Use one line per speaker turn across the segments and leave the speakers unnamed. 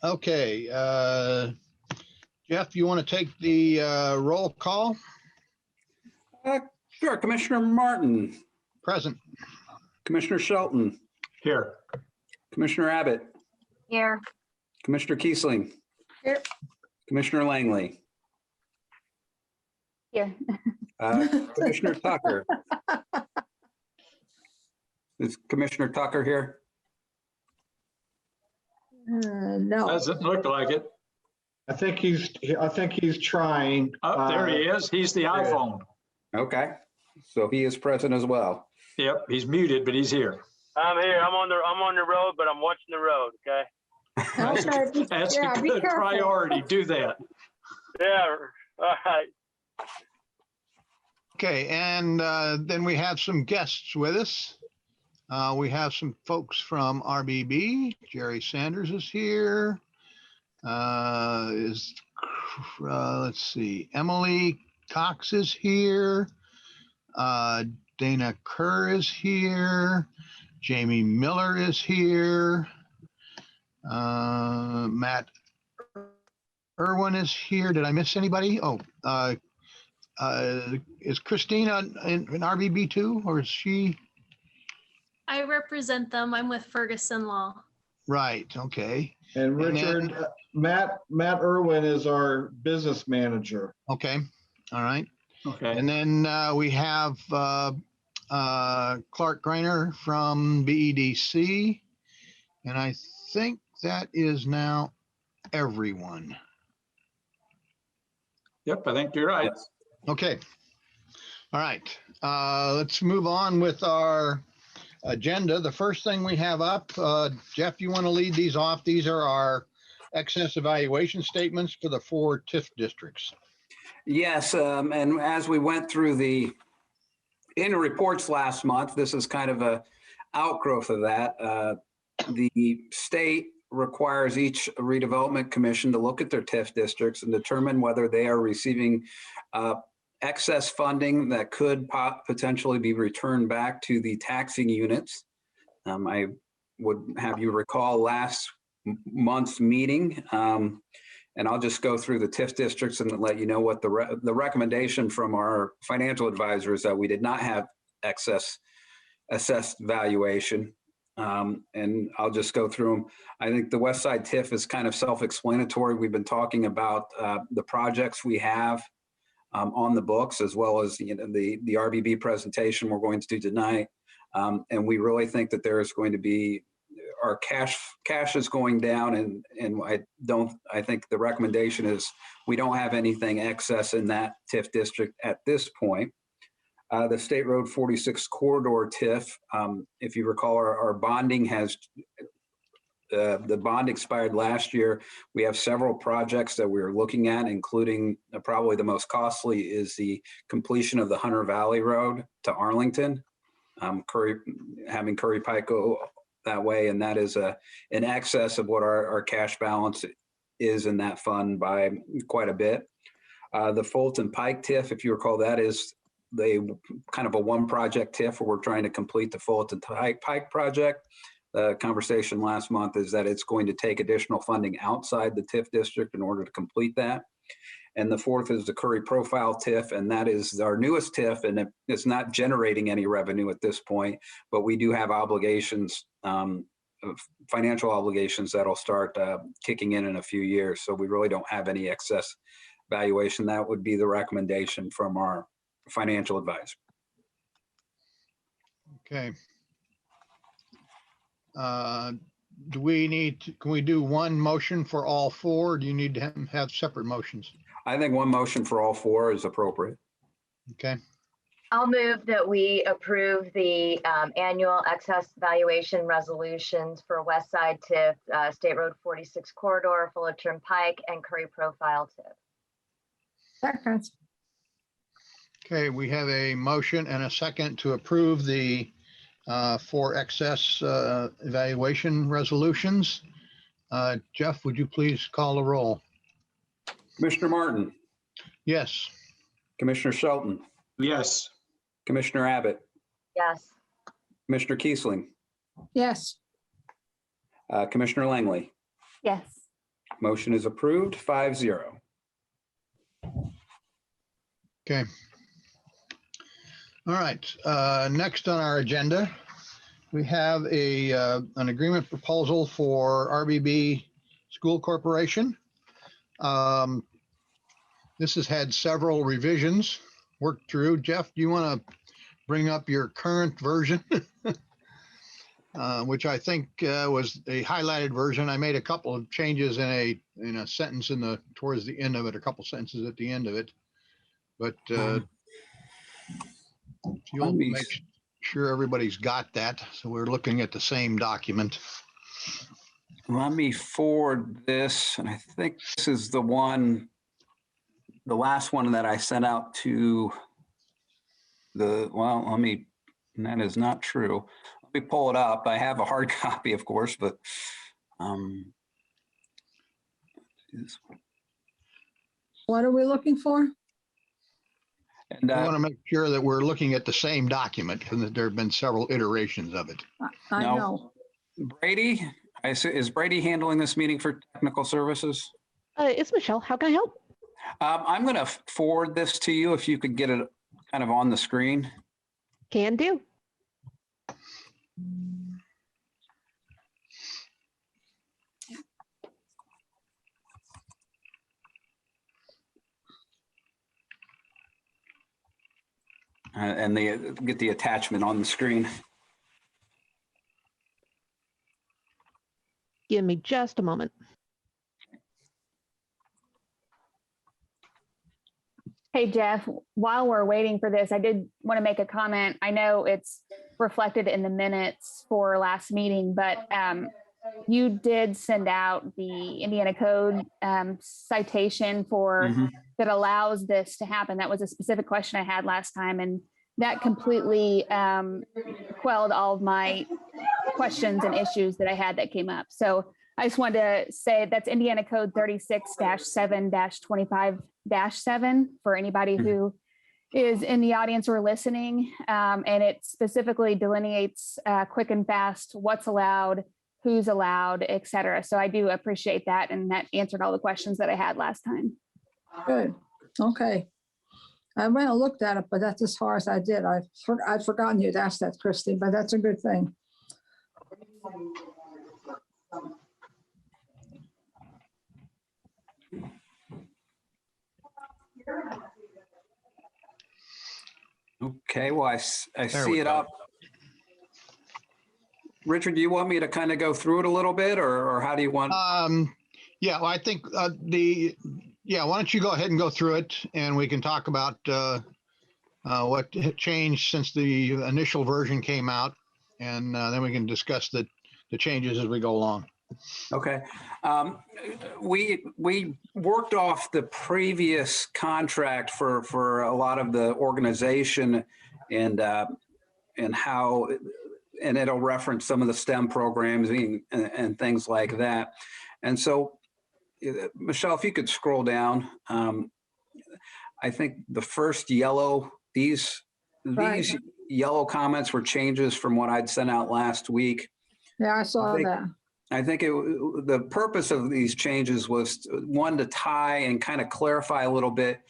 Okay, Jeff, you want to take the roll call?
Sure. Commissioner Martin,
Present.
Commissioner Shelton,
Here.
Commissioner Abbott,
Here.
Commissioner Kiesling,
Here.
Commissioner Langley,
Here.
Commissioner Tucker. Is Commissioner Tucker here?
No.
Doesn't look like it.
I think he's trying.
Oh, there he is. He's the iPhone.
Okay, so he is present as well.
Yep, he's muted, but he's here.
I'm here. I'm on the road, but I'm watching the road. Okay.
That's
Yeah,
a
be
good
careful.
priority. Do that.
Yeah. All right.
Okay, and then we have some guests with us. We have some folks from RBB. Jerry Sanders is here. Let's see, Emily Cox is here. Dana Kerr is here. Jamie Miller is here. Matt Irwin is here. Did I miss anybody? Oh, is Christina in RBB too, or is she?
I represent them. I'm with Ferguson Law.
Right, okay.
And Richard, Matt Irwin is our business manager.
Okay, all right.
Okay.
And then we have Clark Greiner from BEDC. And I think that is now everyone.
Yep, I think you're right.
Okay. All right. Let's move on with our agenda. The first thing we have up, Jeff, you want to lead these off? These are our excess evaluation statements for the 4 TIF districts.
Yes, and as we went through the annual reports last month, this is kind of a outgrowth of that. The state requires each redevelopment commission to look at their TIF districts and determine whether they are receiving excess funding that could potentially be returned back to the taxing units. I would have you recall last month's meeting, and I'll just go through the TIF districts and let you know what the recommendation from our financial advisor is, that we did not have excess assessed valuation. And I'll just go through them. I think the West Side TIF is kind of self-explanatory. We've been talking about the projects we have on the books, as well as the RBB presentation we're going to do tonight. And we really think that there is going to be, our cash is going down, and I think the recommendation is we don't have anything excess in that TIF district at this point. The State Road 46 corridor TIF, if you recall, our bonding has, the bond expired last year. We have several projects that we're looking at, including probably the most costly is the completion of the Hunter Valley Road to Arlington, having Curry Pike go that way, and that is in excess of what our cash balance is in that fund by quite a bit. The Fulton Pike TIF, if you recall, that is kind of a one project TIF where we're trying to complete the Fulton Pike project. The conversation last month is that it's going to take additional funding outside the TIF district in order to complete that. And the fourth is the Curry Profile TIF, and that is our newest TIF, and it's not generating any revenue at this point, but we do have obligations, financial obligations that'll start kicking in a few years. So we really don't have any excess valuation. That would be the recommendation from our financial advisor.
Okay. Do we need to, can we do one motion for all 4? Or do you need to have separate motions?
I think one motion for all 4 is appropriate.
Okay.
I'll move that we approve the annual excess valuation resolutions for West Side TIF, State Road 46 corridor, Fullerton Pike, and Curry Profile TIF.
Second.
Okay, we have a motion and a second to approve the 4 excess evaluation resolutions. Jeff, would you please call the roll?
Commissioner Martin,
Yes.
Commissioner Shelton,
Yes.
Commissioner Abbott,
Yes.
Commissioner Kiesling,
Yes.
Commissioner Langley,
Yes.
Motion is approved, 5-0.
Okay. All right, next on our agenda, we have an agreement proposal for RBB School Corporation. This has had several revisions worked through. Jeff, do you want to bring up your current version? Which I think was a highlighted version. I made a couple of changes in a sentence towards the end of it, a couple sentences at the end of it. But you'll make sure everybody's got that. So we're looking at the same document.
Let me forward this, and I think this is the last one that I sent out to that is not true. Let me pull it up. I have a hard copy, of course, but
What are we looking for?
and
I want to make sure that we're looking at the same document because there have been several iterations of it.
I
No.
know.
Brady, is Brady handling this meeting for technical services?
It's Michelle. How can I help?
I'm going to forward this to you if you could get it kind of on the screen.
Can do.
And get the attachment on the screen.
Give me just a moment.
Hey, Jeff, while we're waiting for this, I did want to make a comment. I know it's reflected in the minutes for last meeting, but you did send out the Indiana Code citation that allows this to happen. That was a specific question I had last time, and that completely quelled all of my questions and issues that I had that came up. So I just wanted to say that's Indiana Code 36-7-25-7 for anybody who is in the audience or listening. And it specifically delineates quick and fast what's allowed, who's allowed, et cetera. So I do appreciate that. And that answered all the questions that I had last time.
Good. Okay. I went and looked at it, but that's as far as I did. I'd forgotten you'd asked that, Christy, but that's a good thing.
Okay, well, I see it up. Richard, do you want me to kind of go through it a little bit, or how do you want?
Yeah, well, I think why don't you go ahead and go through it and we can talk about what changed since the initial version came out, and then we can discuss the changes as we go along.
Okay. We worked off the previous contract for a lot of the organization and how, and it'll reference some of the STEM programs and things like that. And so, Michelle, if you could scroll down, I think the first yellow, these yellow comments were changes from what I'd sent out last week.
Yeah, I saw that.
I think the purpose of these changes was, one, to tie and kind of clarify a little bit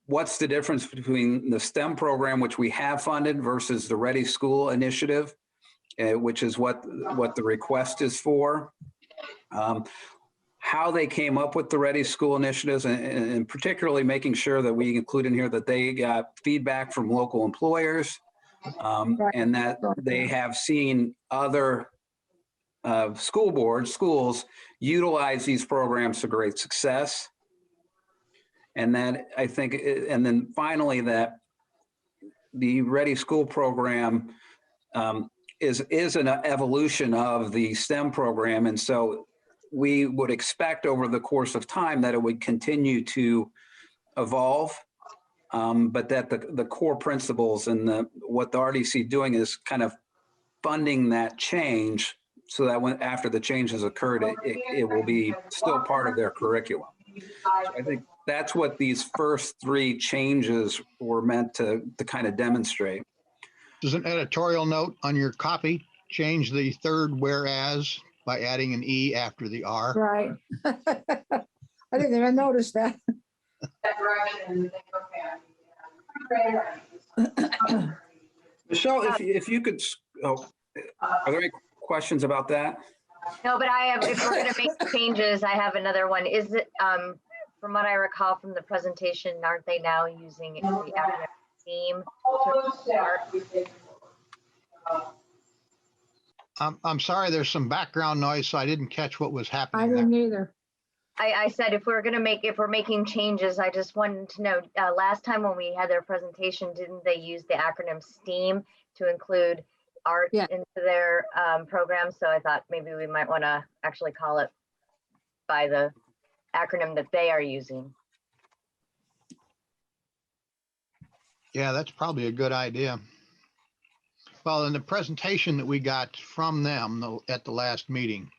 what's the difference between the STEM program, which we have funded, versus the Ready School initiative, which is what the request is for. How they came up with the Ready School initiatives, and particularly making sure that we include in here that they got feedback from local employers, and that they have seen other schools utilize these programs to great success. And that I think, and then finally, that the Ready School program is an evolution of the STEM program. And so we would expect over the course of time that it would continue to evolve, but that the core principles and what the RDC doing is kind of funding that change, so that when after the change has occurred, it will be still part of their curriculum. So I think that's what these first three changes were meant to kind of demonstrate.
Does an editorial note on your copy change the third whereas by adding an E after the R.
Right. I didn't even notice that.
Michelle, if you could, are there any questions about that?
No, but I have, if we're gonna make changes, I have another one. Is it, from what I recall from the presentation, aren't they now using the acronym STEAM to start?
I'm sorry, there's some background noise, so I didn't catch what was
I
happening there.
didn't either.
I said, if we're making changes, I just wanted to know, last time when we had their presentation, didn't they use the acronym STEAM to include art
Yeah.
into their program? So I thought maybe we might want to actually call it by the acronym that they are using.
Yeah, that's probably a good idea. Well, in the presentation that we got from them at the last meeting,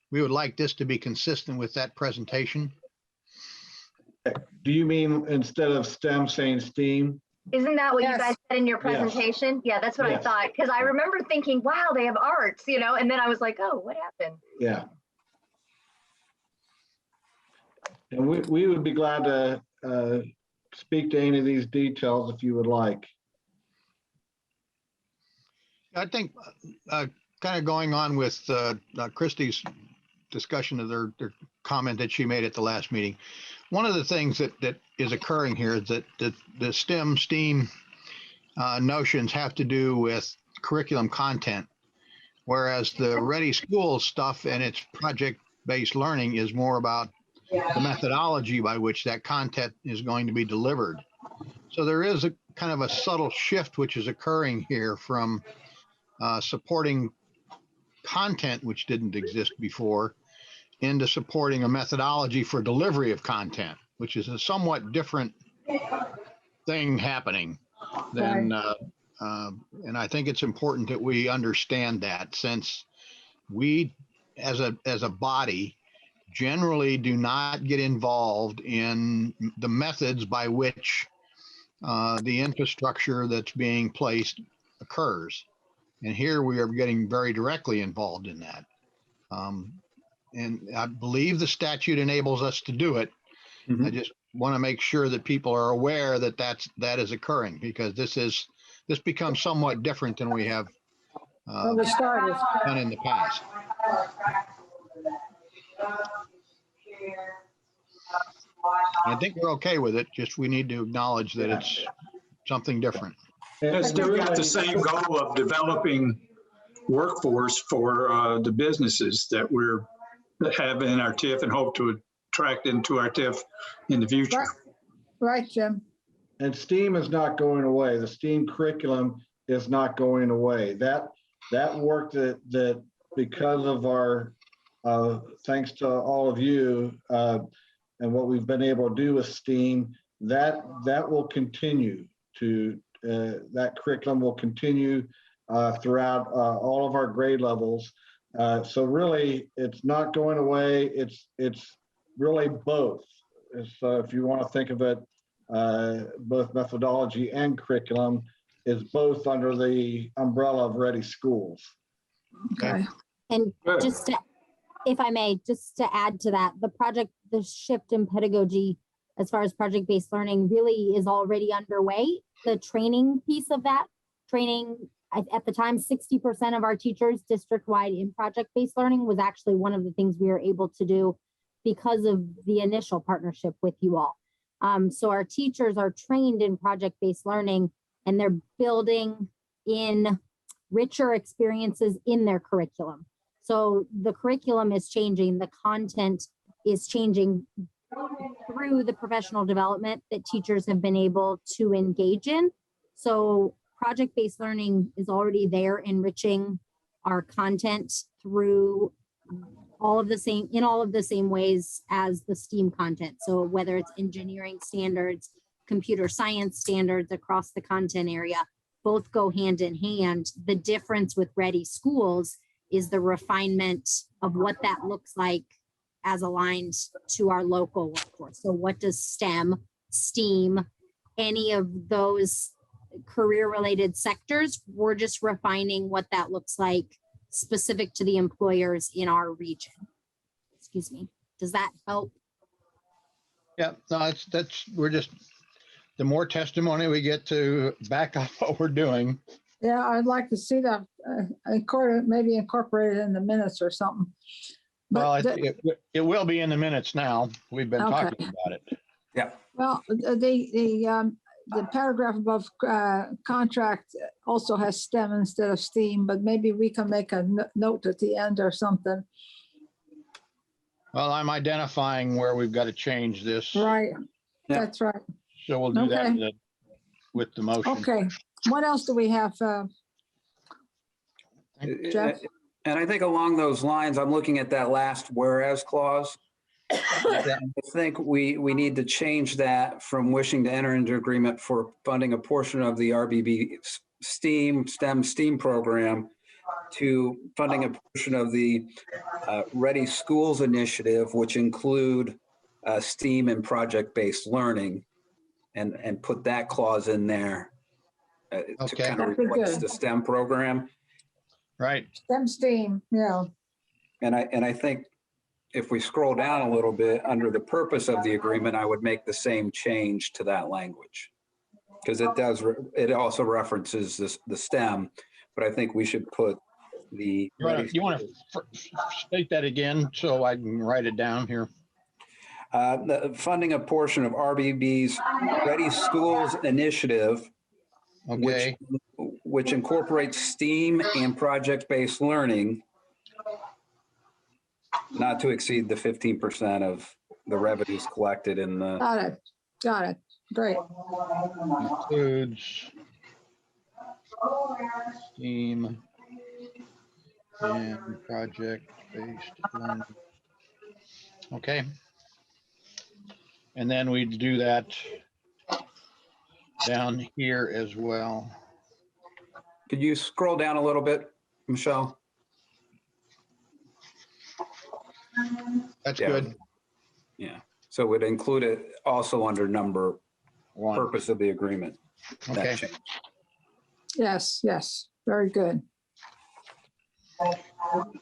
we would like this to be consistent with that presentation.
Do you mean instead of STEM saying STEAM?
Isn't that what you
Yes.
guys said in your presentation? Yeah, that's what I
Yes.
thought. Because I remember thinking, wow, they have arts, and then I was like, oh, what happened?
Yeah. And we would be glad to speak to any of these details if you would like.
I think kind of going on with Christie's discussion of their comment that she made at the last meeting. One of the things that is occurring here is that the STEAM notions have to do with curriculum content, whereas the Ready Schools stuff and its project-based learning is more about the methodology by which that content is going to be delivered. So there is a kind of a subtle shift which is occurring here from supporting content which didn't exist before into supporting a methodology for delivery of content, which is a somewhat different thing happening than, and I think it's important that we understand that, since we as a body generally do not get involved in the methods by which the infrastructure that's being placed occurs. And here we are getting very directly involved in that. And I believe the statute enables us to do it. I just want to make sure that people are aware that that is occurring, because this becomes somewhat different than we have
When we started.
done in the past. I think we're okay with it. Just we need to acknowledge that it's something different.
It's still got the same goal of developing workforce for the businesses that have in our TIF and hope to attract into our TIF in the future.
Right, Jim.
And STEAM is not going away. The STEAM curriculum is not going away. That work that because of our, thanks to all of you and what we've been able to do with STEAM, that will continue to, that curriculum will continue throughout all of our grade levels. So really, it's not going away. It's really both. So if you want to think of it, both methodology and curriculum is both under the umbrella of Ready Schools.
Okay.
And
Good.
just to, if I may, just to add to that, the shift in pedagogy as far as project-based learning really is already underway. The training piece of that training, at the time, 60% of our teachers district-wide in project-based learning was actually one of the things we were able to do because of the initial partnership with you all. So our teachers are trained in project-based learning, and they're building in richer experiences in their curriculum. So the curriculum is changing, the content is changing through the professional development that teachers have been able to engage in. So project-based learning is already there, enriching our content through all of the same ways as the STEAM content. So whether it's engineering standards, computer science standards across the content area, both go hand in hand. The difference with Ready Schools is the refinement of what that looks like as aligned to our local workforce. So what does STEM, STEAM, any of those career-related sectors, we're just refining what that looks like specific to the employers in our region. Excuse me. Does that help?
Yeah, no, we're just, the more testimony we get to back up what we're doing.
Yeah, I'd like to see that maybe incorporated in the minutes or something.
Well,
But
it will be in the minutes now. We've been
Okay.
talking about it.
Yeah.
well, the paragraph above contract also has STEM instead of STEAM, but maybe we can make a note at the end or something.
Well, I'm identifying where we've got to change this.
Right.
Yeah.
That's right.
So we'll do that
Okay.
with the motion.
Okay. What else do we have? Jeff?
And I think along those lines, I'm looking at that last whereas clause. I think we need to change that from wishing to enter into agreement for funding a portion of the RBB STEM program to funding a portion of the Ready Schools initiative, which include STEAM and project-based learning, and put that clause in there to
Okay.
kind of
That'd be
replace
good.
the STEM program.
Right.
STEM, STEAM, yeah.
And I think if we scroll down a little bit under the purpose of the agreement, I would make the same change to that language. Because it also references the STEM, but I think we should put the.
You want to state that again so I can write it down here?
The funding a portion of RBB's Ready Schools initiative,
Okay.
which incorporates STEAM and project-based learning, not to exceed the 15% of the revenues collected in the.
Got it. Great.
Includes STEAM and project-based learning. Okay. And then we do that down here as well.
Could you scroll down a little bit, Michelle?
That's
Yeah.
good.
Yeah. So it would include it also under number
One.
purpose of the agreement. That
Okay.
change.
Yes. Very good.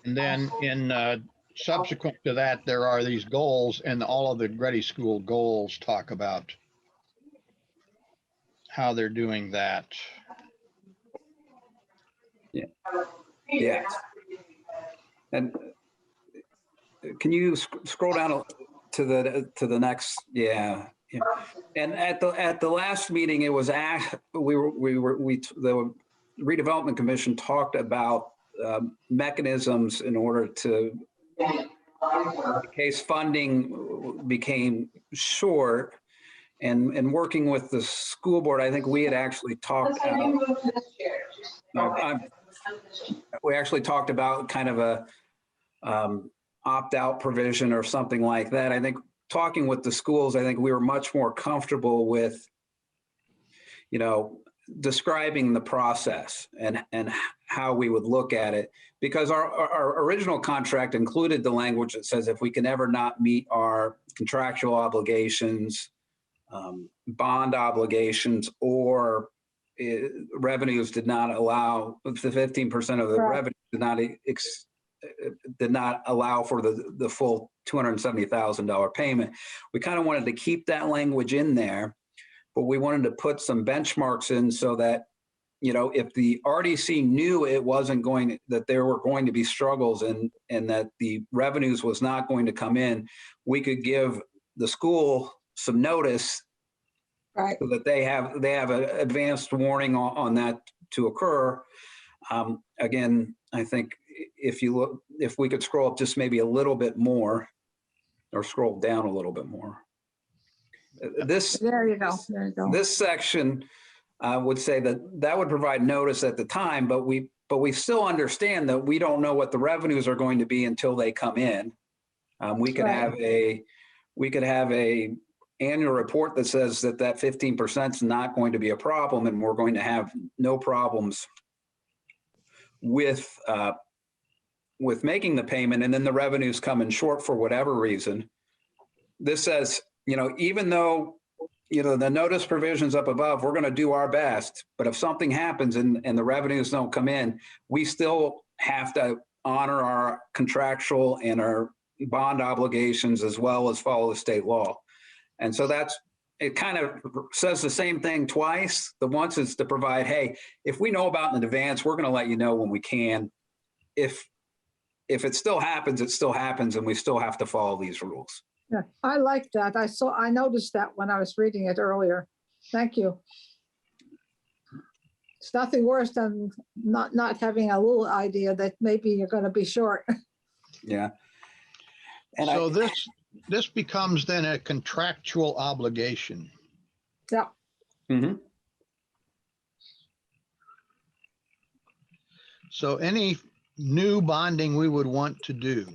And then in subsequent to that, there are these goals, and all of the Ready School goals talk about how they're doing that.
Yeah. And can you scroll down to the next? Yeah. And at the last meeting, it was the Redevelopment Commission talked about mechanisms in order to, in case funding became short, and working with the school board, I think we had actually talked. We actually talked about kind of a opt-out provision or something like that. I think talking with the schools, I think we were much more comfortable with, describing the process and how we would look at it, because our original contract included the language that says if we can ever not meet our contractual obligations, bond obligations, or revenues did not allow, the 15% of the revenue did not allow for the full $270,000 payment. We kind of wanted to keep that language in there, but we wanted to put some benchmarks in so that, if the RDC knew that there were going to be struggles and that the revenues was not going to come in, we could give the school some notice,
right,
so that they have an advanced warning on that to occur. Again, I think if we could scroll up just maybe a little bit more, or scroll down a little bit more.
There you go.
This section would say that would provide notice at the time, but we still understand that we don't know what the revenues are going to be until they come in. We could have a annual report that says that 15% is not going to be a problem, and we're going to have no problems with making the payment, and then the revenues come in short for whatever reason. This says, even though, the notice provisions up above, we're going to do our best, but if something happens and the revenues don't come in, we still have to honor our contractual and our bond obligations as well as follow the state law. And so it kind of says the same thing twice. The once is to provide, hey, if we know about in advance, we're going to let you know when we can. If it still happens, it still happens, and we still have to follow these rules.
Yeah, I like that. I noticed that when I was reading it earlier. Thank you. It's nothing worse than not having a little idea that maybe you're going to be short.
Yeah. And
so this becomes then a contractual obligation.
Yeah.
Mm-hmm.
So any new bonding we would want to do,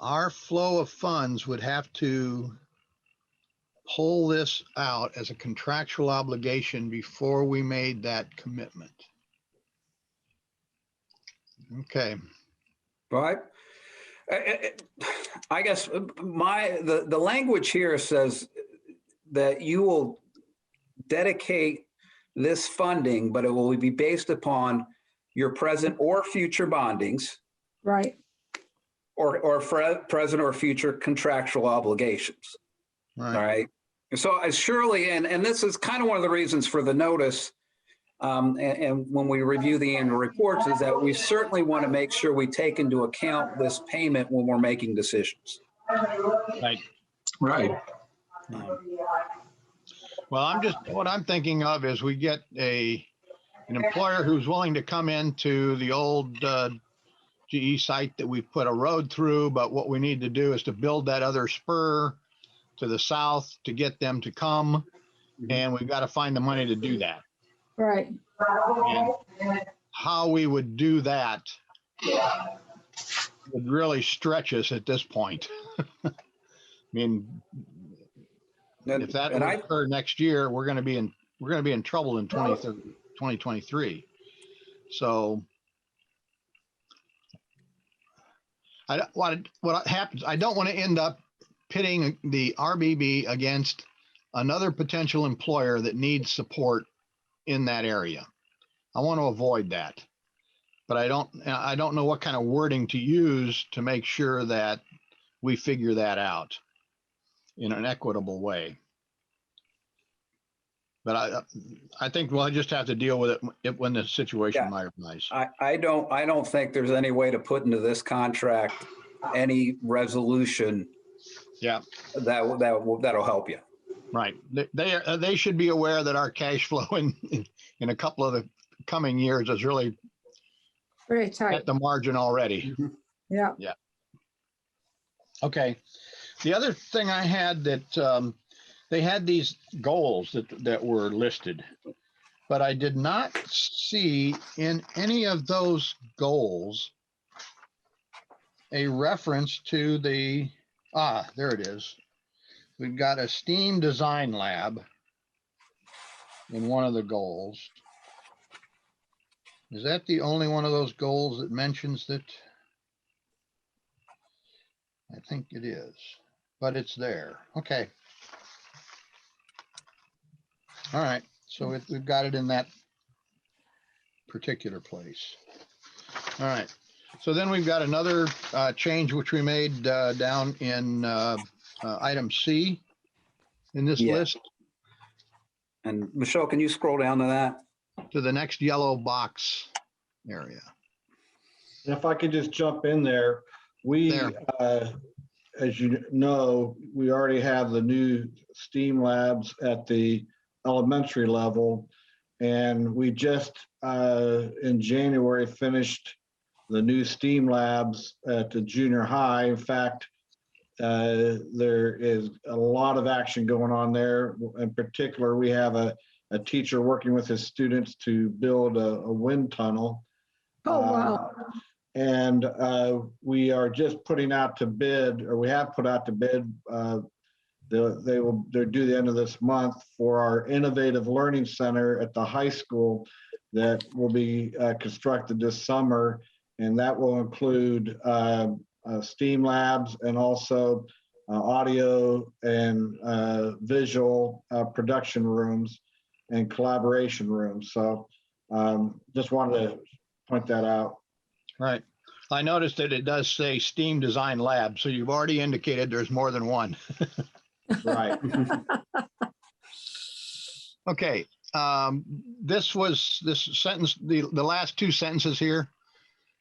our flow of funds would have to pull this out as a contractual obligation before we made that commitment. Okay.
Right. I guess the language here says that you will dedicate this funding, but it will be based upon your present or future bondings.
Right.
Or present or future contractual obligations.
Right.
All right. So surely, and this is kind of one of the reasons for the notice, and when we review the annual reports, is that we certainly want to make sure we take into account this payment when we're making decisions.
Right.
Right.
Well, what I'm thinking of is we get an employer who's willing to come into the old GE site that we've put a road through, but what we need to do is to build that other spur to the south to get them to come, and we've got to find the money to do that.
Right.
And how we would do that would really stretch us at this point. I mean, if that would occur next year, we're going to be in trouble in 2023. So what happens, I don't want to end up pitting the RBB against another potential employer that needs support in that area. I want to avoid that, but I don't know what kind of wording to use to make sure that we figure that out in an equitable way. But I think we'll just have to deal with it when the situation might arise.
I don't think there's any way to put into this contract any resolution.
Yeah,
that'll help you.
Right. They should be aware that our cash flow in a couple of the coming years is really
very tight
at the margin already.
Yeah.
Yeah. Okay. The other thing I had that they had these goals that were listed, but I did not see in any of those goals a reference to there it is. We've got a STEAM design lab in one of the goals. Is that the only one of those goals that mentions that? I think it is, but it's there. Okay. All right. So we've got it in that particular place. All right. So then we've got another change which we made down in item C in this list.
And Michelle, can you scroll down to that?
To the next yellow box area.
If I could just jump in there, as you know, we already have the new STEAM labs at the elementary level, and we just in January finished the new STEAM labs at the junior high. In fact, there is a lot of action going on there. In particular, we have a teacher working with his students to build a wind tunnel.
Oh, wow.
And we are just putting out to bid, or we have put out to bid, they're due the end of this month for our innovative learning center at the high school that will be constructed this summer. And that will include STEAM labs and also audio and visual production rooms and collaboration rooms. So just wanted to point that out.
Right. I noticed that it does say STEAM Design Lab, so you've already indicated there's more than one.
Right.
Okay. This sentence, the last two sentences here,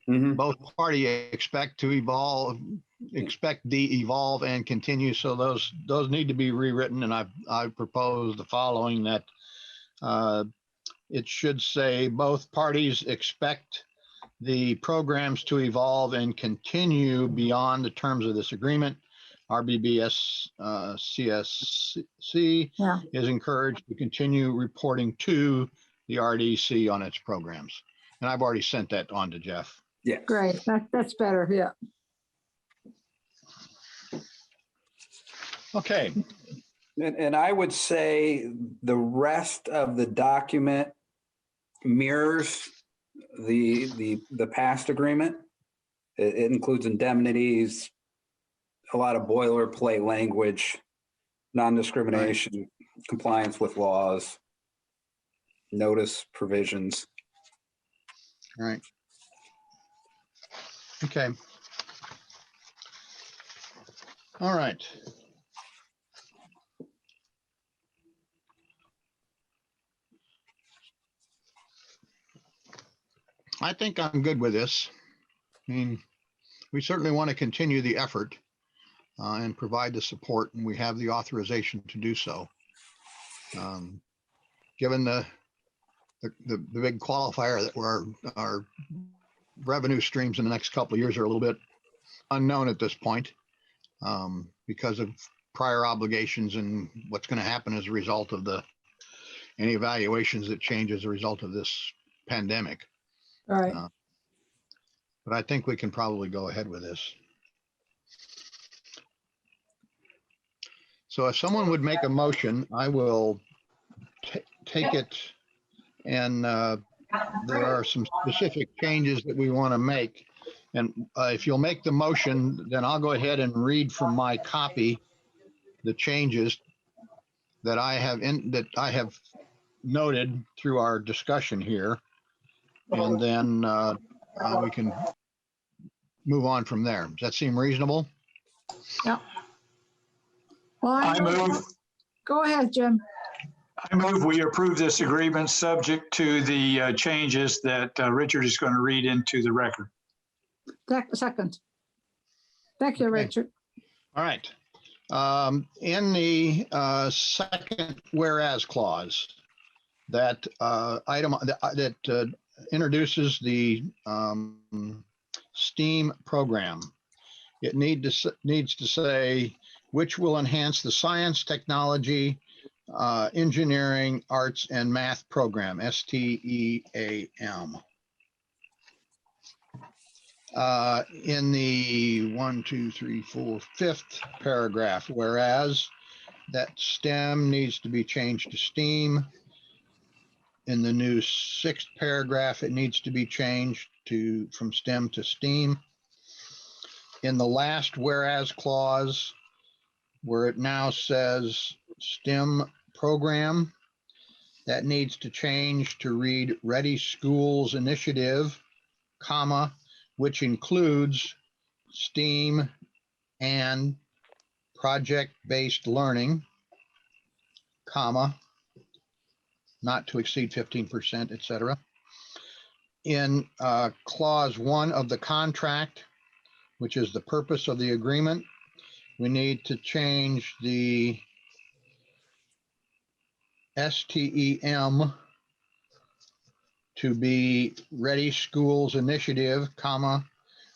both party expect to evolve, evolve and continue. So those need to be rewritten. And I propose the following, that it should say both parties expect the programs to evolve and continue beyond the terms of this agreement. RBBS CSC is encouraged to continue reporting to the RDC on its programs. And I've already sent that on to Jeff.
Yeah.
Great. That's better. Yeah.
Okay.
And I would say the rest of the document mirrors the past agreement. It includes indemnities, a lot of boilerplate language, non-discrimination, compliance with laws, notice provisions.
All right. Okay. All right. I think I'm good with this. I mean, we certainly want to continue the effort and provide the support, and we have the authorization to do so. Given the big qualifier that our revenue streams in the next couple of years are a little bit unknown at this point because of prior obligations and what's going to happen as a result of any evaluations that change as a result of this pandemic.
All right.
But I think we can probably go ahead with this. So if someone would make a motion, I will take it, and there are some specific changes that we want to make. And if you'll make the motion, then I'll go ahead and read from my copy the changes that I have noted through our discussion here, and then we can move on from there. Does that seem reasonable?
Yeah. Well,
I move.
Go ahead, Jim.
I move we approve this agreement subject to the changes that Richard is going to read into the record.
Second. Thank you, Richard.
All right. In the second whereas clause, that item that introduces the STEAM program, it needs to say which will enhance the science, technology, engineering, arts, and math program, STEAM. In the 5th paragraph, whereas that STEM needs to be changed to STEAM. In the new 6th paragraph, it needs to be changed from STEM to STEAM. In the last whereas clause, where it now says STEM program, that needs to change to read Ready Schools Initiative, comma, which includes STEAM and project-based learning, comma, not to exceed 15%, et cetera. In clause 1 of the contract, which is the purpose of the agreement, we need to change the STEM to be Ready Schools Initiative, comma,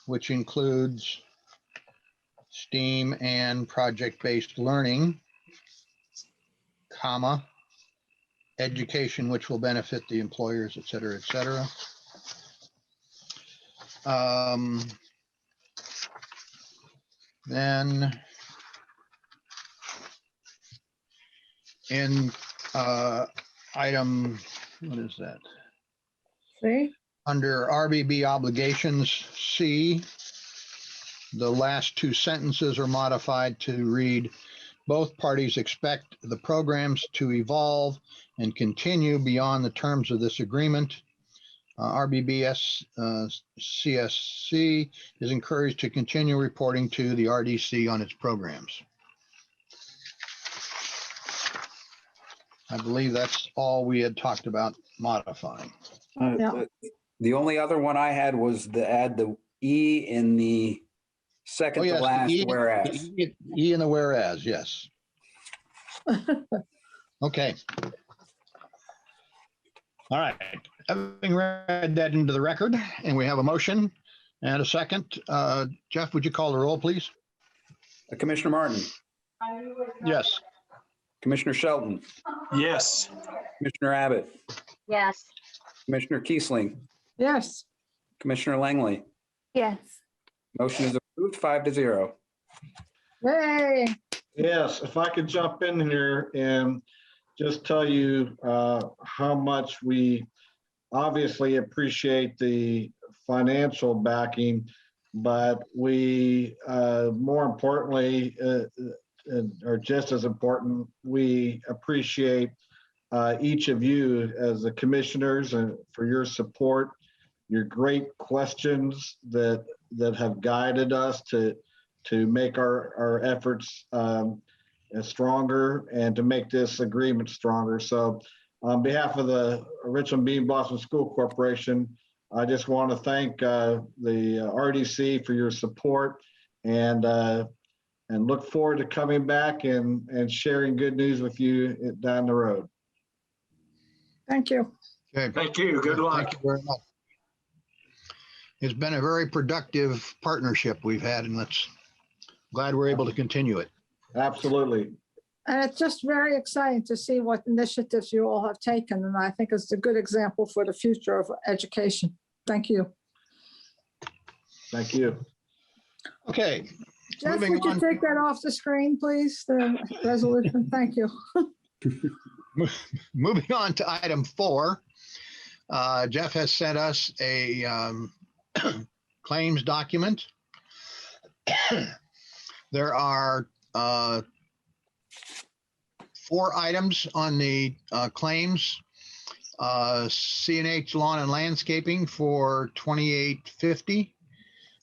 which includes STEAM and project-based learning, comma, education which will benefit the employers, et cetera, et cetera. Then in item, what is that?
See?
Under RBB obligations C, the last two sentences are modified to read, both parties expect the programs to evolve and continue beyond the terms of this agreement. RBBS CSC is encouraged to continue reporting to the RDC on its programs. I believe that's all we had talked about modifying.
Yeah.
The only other one I had was to add the E in the second
Oh,
to
yes,
last
the
whereas.
E in the whereas, yes. Okay. All right. Having read that into the record, and we have a motion and a second. Jeff, would you call the roll, please?
Commissioner Martin,
Yes.
Commissioner Shelton,
Yes.
Commissioner Abbott,
Yes.
Commissioner Kiesling,
Yes.
Commissioner Langley.
Yes.
Motion is approved 5-0.
Yay.
Yes, if I could jump in here and just tell you how much we obviously appreciate the financial backing, but we, more importantly, or just as important, we appreciate each of you as the commissioners and for your support, your great questions that have guided us to make our efforts stronger and to make this agreement stronger. So on behalf of the Richland Bean Blossom School Corporation, I just want to thank the RDC for your support and look forward to coming back and sharing good news with you down the road.
Thank you.
Okay.
Thank you. Good luck.
Thank you very much. It's been a very productive partnership we've had, and glad we're able to continue it.
Absolutely.
And it's just very exciting to see what initiatives you all have taken. And I think it's a good example for the future of education. Thank you.
Thank you.
Okay.
Jeff,
Moving
would you
on.
take that off the screen, please? The resolution. Thank you.
Moving on to item 4. Jeff has sent us a claims document. There are 4 items on the claims. CNH Lawn and Landscaping for $28.50.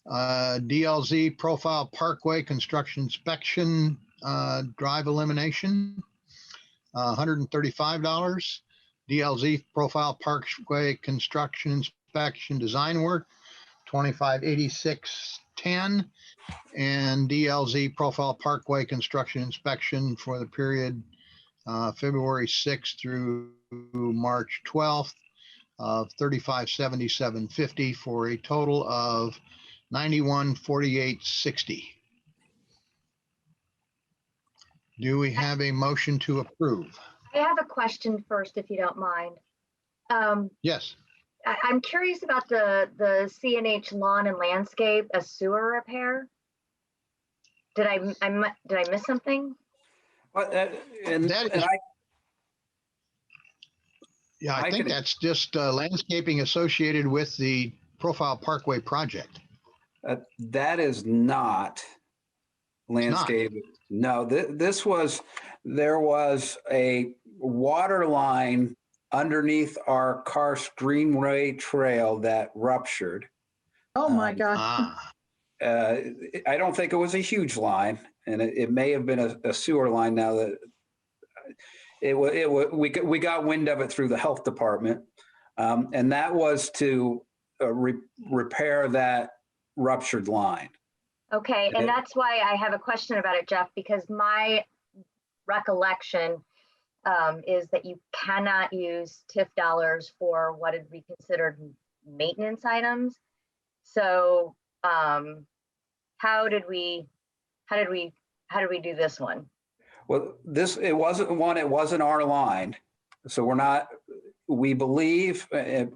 DLZ Profile Parkway Construction Inspection Drive Elimination, $135. DLZ Profile Parkway Construction Inspection Design Work, $25.86.10. And DLZ Profile Parkway Construction Inspection for the period February 6th through March 12th of $35.77.50 for a total of $91.48.60. Do we have a motion to approve?
I have a question first, if you don't mind.
Yes.
I'm curious about the CNH Lawn and Landscape, a sewer repair. Did I miss something?
I think that's just landscaping associated with the Profile Parkway project.
That is not landscape. No, there was a water line underneath our Karst Greenway Trail that ruptured.
Oh my God.
I don't think it was a huge line, and it may have been a sewer line. Now that we got wind of it through the health department, and that was to repair that ruptured line.
Okay, and that's why I have a question about it, Jeff, because my recollection is that you cannot use TIF dollars for what would be considered maintenance items. So how did we do this one?
Well, it wasn't our line. So we believe, and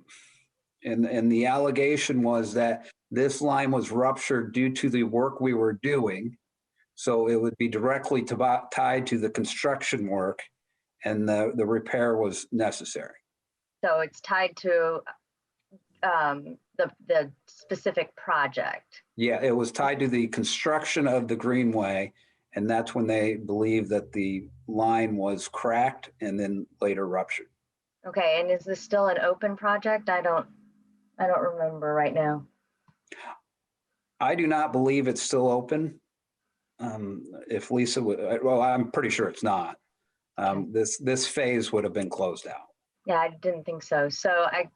the allegation was that this line was ruptured due to the work we were doing. So it would be directly tied to the construction work, and the repair was necessary.
So it's tied to the specific project.
Yeah, it was tied to the construction of the Greenway, and that's when they believed that the line was cracked and then later ruptured.
Okay, and is this still an open project? I don't I don't remember right now.
I do not believe it's still open. If Lisa would, well, I'm pretty sure it's not. This phase would have been closed out.
Yeah, I didn't think so. So I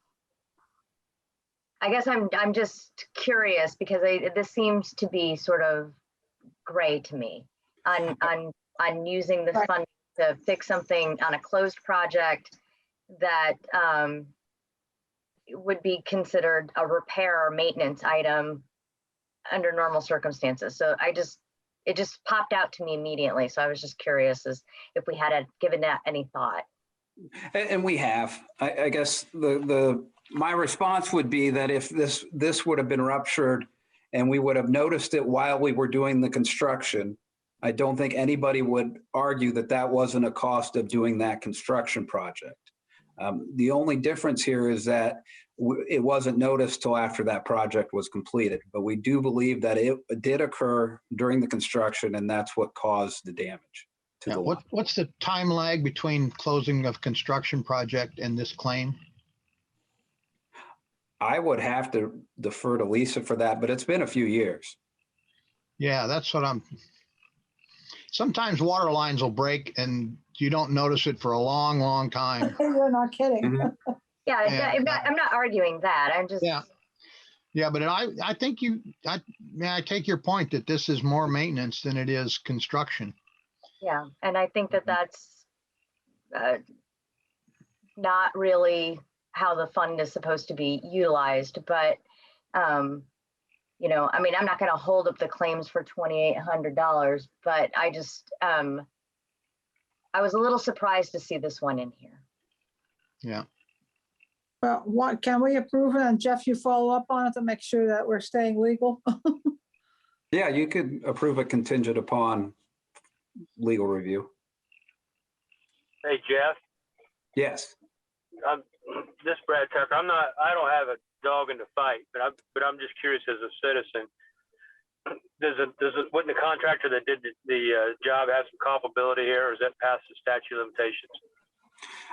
guess I'm just curious because this seems to be sort of gray to me on using this
Right.
fund to fix something on a closed project that would be considered a repair or maintenance item under normal circumstances. So it just popped out to me immediately. So I was just curious as if we had given that any thought.
And we have. I guess my response would be that if this would have been ruptured and we would have noticed it while we were doing the construction, I don't think anybody would argue that that wasn't a cost of doing that construction project. The only difference here is that it wasn't noticed till after that project was completed, but we do believe that it did occur during the construction, and that's what caused the damage to the lot.
What's the time lag between closing of construction project and this claim?
I would have to defer to Lisa for that, but it's been a few years.
Yeah, that's what sometimes water lines will break and you don't notice it for a long, long time.
You're not kidding.
Mm-hmm.
Yeah,
Yeah.
I'm not arguing that. I'm just.
Yeah, but I think I take your point that this is more maintenance than it is construction.
Yeah, and I think that that's not really how the fund is supposed to be utilized, but you know, I mean, I'm not going to hold up the claims for $2,800, but I just I was a little surprised to see this one in here.
Yeah.
Well, what, can we approve it? And Jeff, you follow up on it to make sure that we're staying legal?
Yeah, you could approve a contingent upon legal review.
Hey, Jeff,
Yes.
this is Brad Tucker. I don't have a dog in the fight, but I'm just curious as a citizen. Wouldn't the contractor that did the job have some culpability here, or is that past the statute of limitations?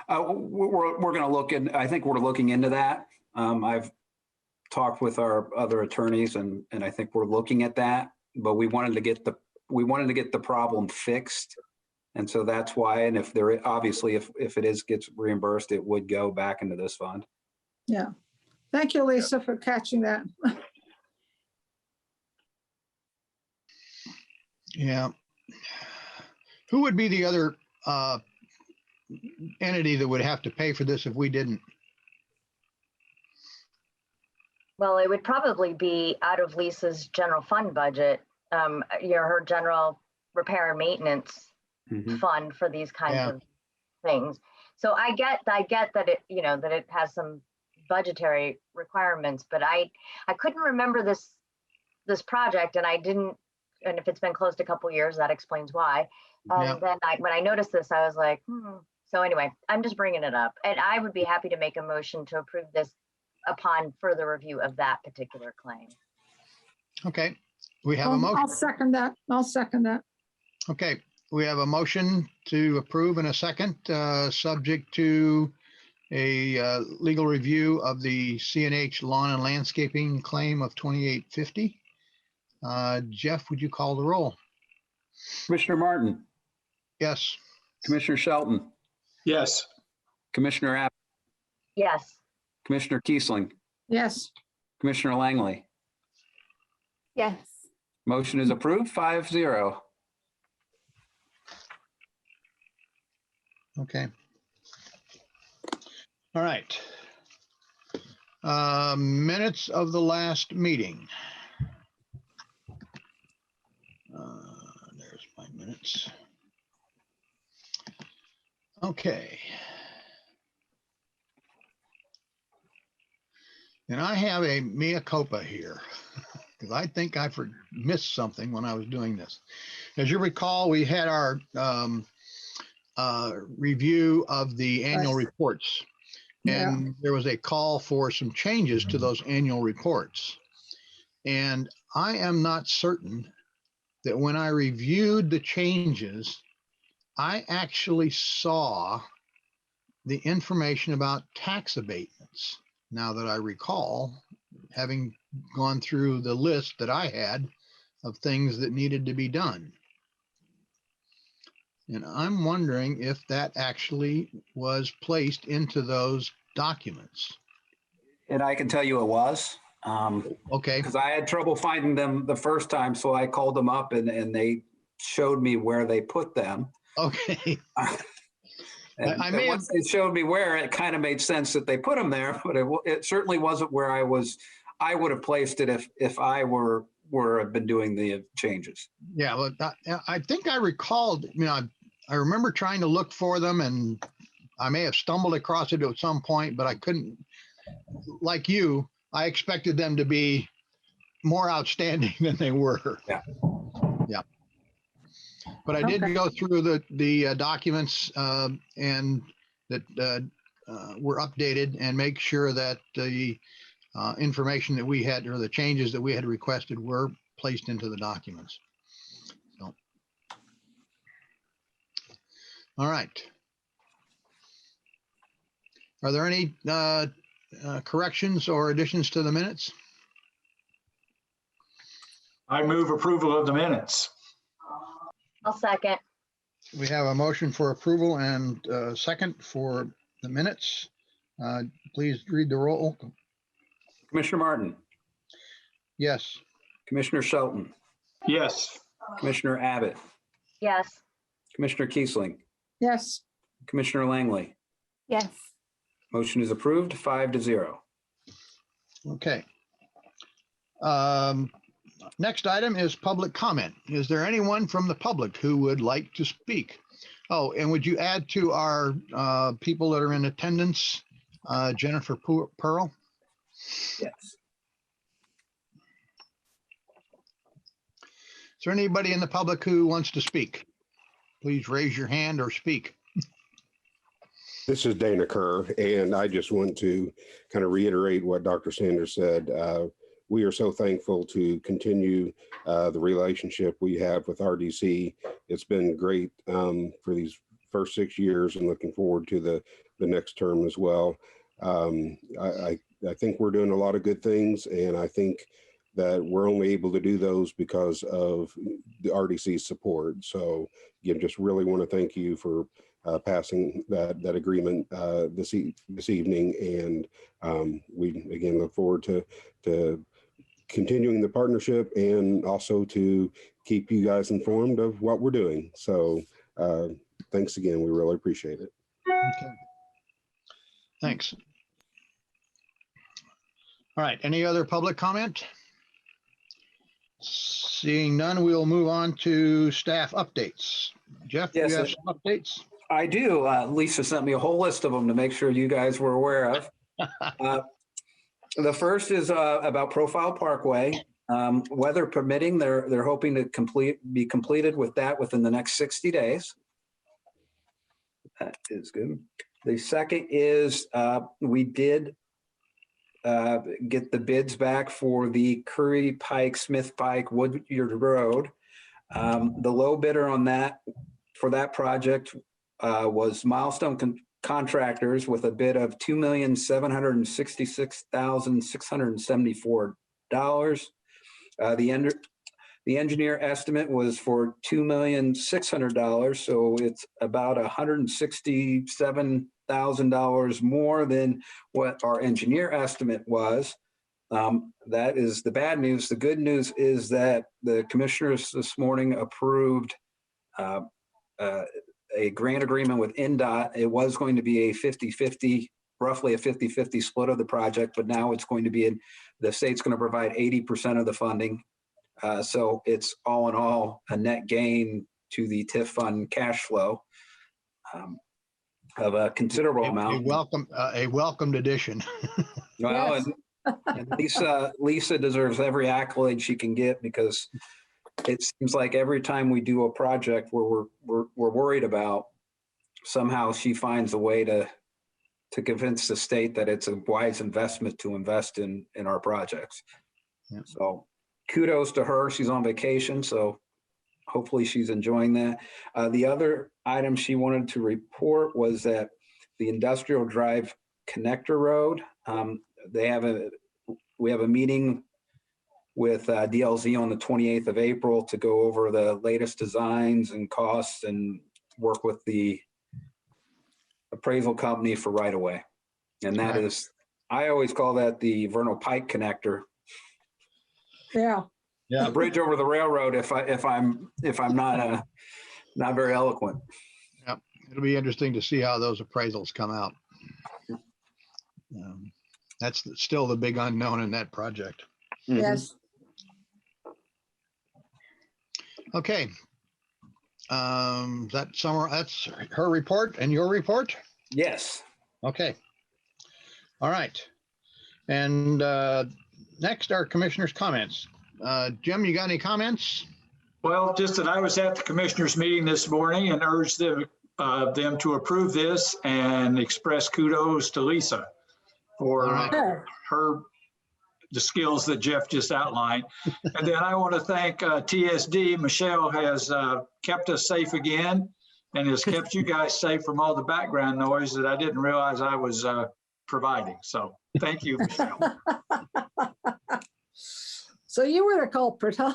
We're going to look in. I think we're looking into that. I've talked with our other attorneys, and I think we're looking at that. But we wanted to get the problem fixed, and so that's why. And if there obviously if it gets reimbursed, it would go back into this fund.
Yeah. Thank you, Lisa, for catching that.
Yeah. Who would be the other entity that would have to pay for this if we didn't?
Well, it would probably be out of Lisa's general fund budget, her general repair and maintenance fund for these kinds of things. So I get that it, that it has some budgetary requirements, but I couldn't remember this project, and I didn't. And if it's been closed a couple years, that explains why. Then when I noticed this, I was like, So anyway, I'm just bringing it up, and I would be happy to make a motion to approve this upon further review of that particular claim.
Okay, we have a motion.
I'll second that.
Okay, we have a motion to approve in a second, subject to a legal review of the CNH lawn and landscaping claim of $2,850. Jeff, would you call the roll?
Commissioner Martin.
Yes.
Commissioner Shelton.
Yes.
Commissioner Abbott.
Yes.
Commissioner Kiesling.
Yes.
Commissioner Langley.
Yes.
Motion is approved 5-0.
Okay. All right. Minutes of the last meeting. There's my minutes. Okay. And I have a mea culpa here because I think I missed something when I was doing this. As you recall, we had our review of the annual reports, and there was a call for some changes to those annual reports. And I am not certain that when I reviewed the changes, I actually saw the information about tax abatements. now that I recall, having gone through the list that I had of things that needed to be done. And I'm wondering if that actually was placed into those documents.
And I can tell you it was.
Okay,
Because I had trouble finding them the first time, so I called them up and they showed me where they put them.
okay.
And,
I may
and once they showed me where, it kind of made sense that they put them there, but it certainly wasn't where I would have placed it if I were have been doing the changes.
Yeah, well, I think I recalled, I remember trying to look for them, and I may have stumbled across it at some point, but I couldn't, like you, I expected them to be more outstanding than they were.
Yeah.
Yeah. But I did
Okay.
go through the documents and that were updated and make sure that the information that we had, or the changes that we had requested, were placed into the documents. So, all right. Are there any corrections or additions to the minutes?
I move approval of the minutes.
I'll second.
We have a motion for approval and a second for the minutes. Please read the roll.
Commissioner Martin,
Yes.
Commissioner Shelton,
Yes.
Commissioner Abbott,
Yes.
Commissioner Kiesling,
Yes.
Commissioner Langley.
Yes.
Motion is approved 5-0.
Okay. Next item is public comment. Is there anyone from the public who would like to speak? Oh, and would you add to our people that are in attendance, Jennifer Pearl?
Yes.
Is there anybody in the public who wants to speak? Please raise your hand or speak.
This is Dana Kerr, and I just want to kind of reiterate what Dr. Sanders said. We are so thankful to continue the relationship we have with RDC. It's been great for these first 6 years, and looking forward to the next term as well. I think we're doing a lot of good things, and I think that we're only able to do those because of the RDC's support. So again, just really want to thank you for passing that agreement this evening, and we again look forward to continuing the partnership, and also to keep you guys informed of what we're doing. So thanks again, we really appreciate it.
Okay. Thanks. All right, any other public comment? Seeing none, we'll move on to staff updates. Jeff,
Yes,
you have some updates?
I do. Lisa sent me a whole list of them to make sure you guys were aware of. The first is about Profile Parkway. Weather permitting, they're hoping to be completed with that within the next 60 days. That is good. The second is we did get the bids back for the Curry Pike, Smith Pike, Woodyard Road. The low bidder on that for that project was Milestone Contractors with a bid of $2,766,674. The engineer estimate was for $2,600,000, so it's about $167,000 more than what our engineer estimate was. That is the bad news. The good news is that the commissioners this morning approved a grant agreement with NDOT. It was going to be a 50-50, roughly a 50-50 split of the project, but now it's going to be the state's going to provide 80% of the funding. So it's all in all a net gain to the TIF fund cash flow of a considerable amount.
A welcomed addition.
Well,
Yes.
and Lisa deserves every accolade she can get, because it seems like every time we do a project where we're worried about, somehow she finds a way to convince the state that it's a wise investment to invest in our projects.
Yeah.
So kudos to her. She's on vacation, so hopefully she's enjoying that. The other item she wanted to report was that the Industrial Drive Connector Road, we have a meeting with DLZ on the 28th of April to go over the latest designs and costs and work with the appraisal company for right of way. And that
Right.
is, I always call that the Vernal Pike connector,
Yeah.
Yeah.
the bridge over the railroad. If I'm not very eloquent.
Yep. It'll be interesting to see how those appraisals come out. That's still the big unknown in that project.
Yes.
Okay. That's her report and your report?
Yes.
Okay. All right. And next are commissioners' comments. Jim, you got any comments?
Well, just that I was at the commissioners meeting this morning and urged them to approve this and express kudos to Lisa for
All right.
the skills that Jeff just outlined. And then I want to thank TSD. Michelle has kept us safe again and has kept you guys safe from all the background noise that I didn't realize I was providing. So thank you, Michelle.
So you were the culprit, huh?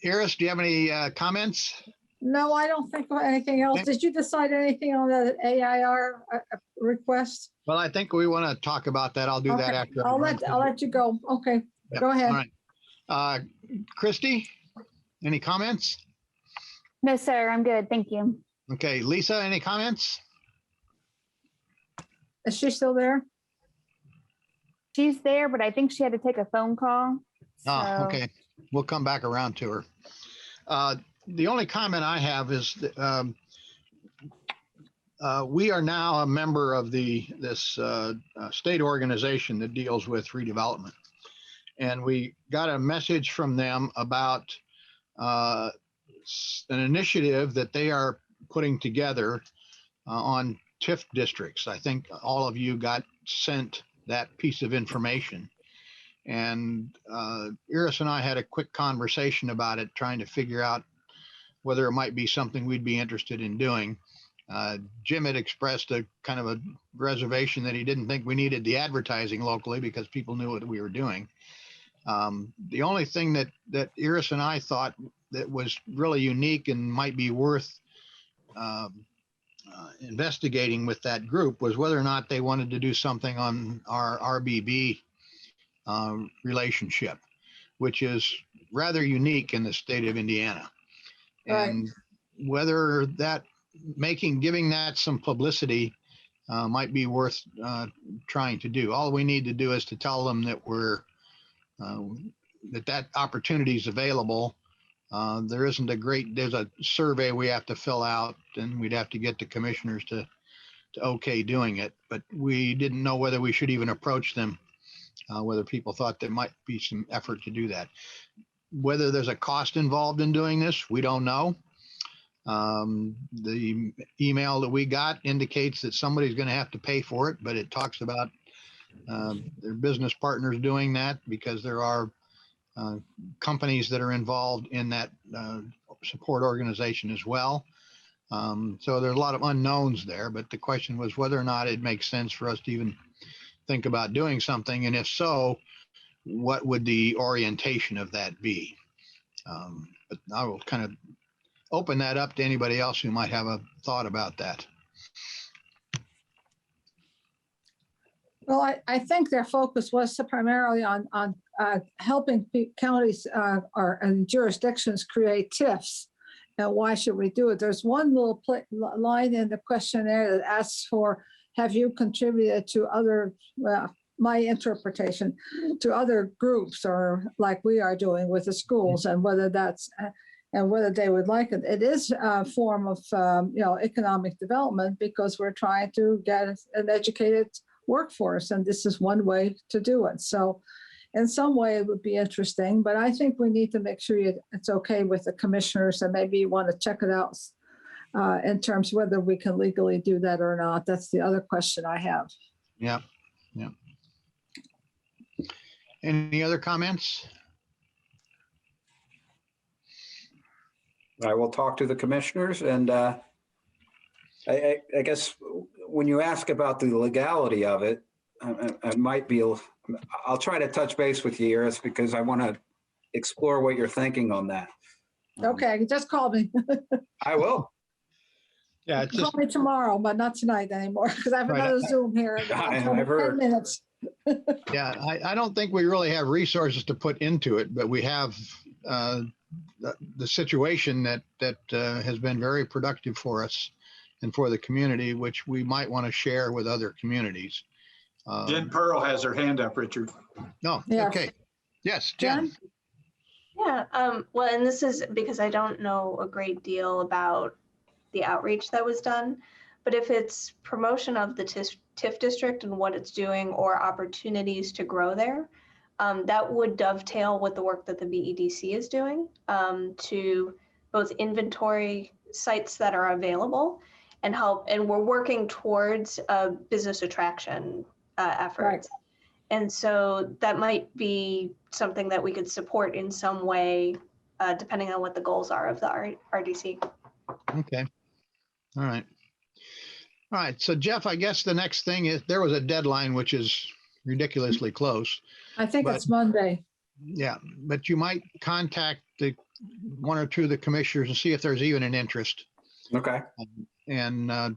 Iris, do you have any comments?
No, I don't think of anything else.
Okay.
Did you decide anything on the AIR request?
Well, I think we want to talk about that. I'll do that
Okay.
after.
I'll let you go. Okay,
Yep.
go ahead.
All right. Christy, any comments?
No, sir, I'm good. Thank you.
Okay, Lisa, any comments?
Is she still there?
She's there, but I think she had to take a phone call.
Oh,
so-
okay. We'll come back around to her. The only comment I have is that we are now a member of this state organization that deals with redevelopment. And we got a message from them about an initiative that they are putting together on TIF districts. I think all of you got sent that piece of information. And Iris and I had a quick conversation about it, trying to figure out whether it might be something we'd be interested in doing. Jim had expressed a kind of a reservation that he didn't think we needed the advertising locally because people knew what we were doing. The only thing that Iris and I thought that was really unique and might be worth investigating with that group was whether or not they wanted to do something on our RBB relationship, which is rather unique in the state of Indiana.
Right.
And whether that giving that some publicity might be worth trying to do. All we need to do is to tell them that that opportunity is available. There's a survey we have to fill out, and we'd have to get the commissioners to okay doing it. But we didn't know whether we should even approach them, whether people thought there might be some effort to do that. Whether there's a cost involved in doing this, we don't know. The email that we got indicates that somebody's going to have to pay for it, but it talks about their business partners doing that because there are companies that are involved in that support organization as well. So there's a lot of unknowns there, but the question was whether or not it makes sense for us to even think about doing something. And if so, what would the orientation of that be? But I will kind of open that up to anybody else who might have a thought about that.
Well, I think their focus was primarily on helping counties or jurisdictions create TIFs. And why should we do it? There's one little line in the questionnaire that asks for, have you contributed to other, my interpretation, to other groups or like we are doing with the schools, and whether that's, and whether they would like it. It is a form of, economic development because we're trying to get an educated workforce, and this is one way to do it. So in some way it would be interesting, but I think we need to make sure it's okay with the commissioners, and maybe you want to check it out in terms of whether we can legally do that or not. That's the other question I have.
Yeah. Any other comments?
I will talk to the commissioners, and I guess when you ask about the legality of it, I might be, I'll try to touch base with you, Iris, because I want to explore what you're thinking on that.
Okay, just call me.
I will.
Yeah, it's
Call
just,
me tomorrow, but not tonight anymore, because I have
Right,
another Zoom here in
I've
10
heard.
minutes.
yeah, I don't think we really have resources to put into it, but we have the situation that has been very productive for us and for the community, which we might want to share with other communities.
Jen Pearl has her hand up, Richard.
No,
Yes.
okay. Yes, Jen.
Jen?
Yeah, well, and this is because I don't know a great deal about the outreach that was done, but if it's promotion of the TIF district and what it's doing or opportunities to grow there, that would dovetail with the work that the BEDC is doing to both inventory sites that are available and help, and we're working towards a business attraction efforts.
Right.
And so that might be something that we could support in some way, depending on what the goals are of the RDC.
Okay. All right. All right. So Jeff, I guess the next thing is there was a deadline, which is ridiculously close.
I think
But-
it's Monday.
Yeah, but you might contact the one or two of the commissioners and see if there's even an interest.
Okay.
And I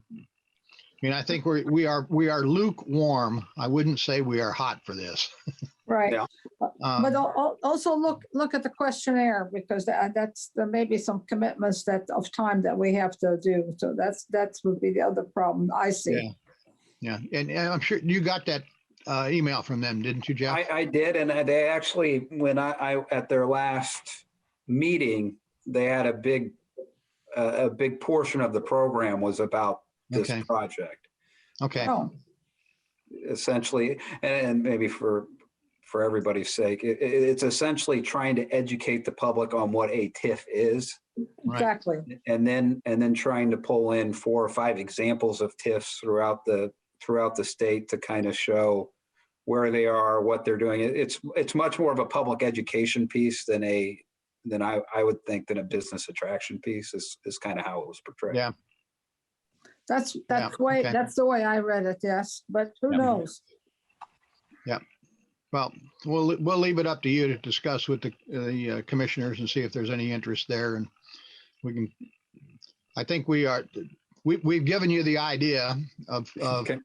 mean, I think we are lukewarm. I wouldn't say we are hot for this.
Right.
Yeah.
But also look at the questionnaire, because there may be some commitments of time that we have to do. So that would be the other problem I see.
Yeah. And I'm sure you got that email from them, didn't you, Jeff?
I did, and they actually, when I at their last meeting, they had a big portion of the program was about this
Okay.
project,
Okay.
Oh,
essentially, and maybe for everybody's sake, it's essentially trying to educate the public on what a TIF is,
Right.
exactly.
and then trying to pull in 4 or 5 examples of TIFs throughout the state to kind of show where they are, what they're doing. It's much more of a public education piece than I would think than a business attraction piece is kind of how it was portrayed.
Yeah.
That's
Yeah,
way
okay.
that's the way I read it. Yes, but who
Yeah.
knows?
Well, we'll leave it up to you to discuss with the commissioners and see if there's any interest there. And we can, I think we've given you the idea of
Okay.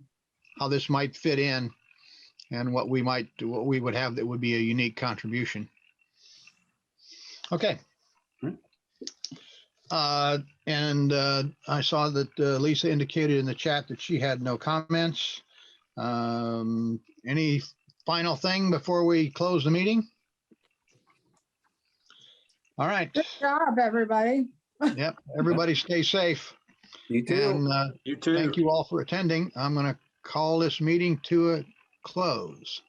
how this might fit in and what we would have that would be a unique contribution. Okay. And I saw that Lisa indicated in the chat that she had no comments. Any final thing before we close the meeting? All right.
Good job, everybody.
Yep. Everybody stay safe.
You too.
And
You too.
thank you all for attending. I'm going to call this meeting to a close.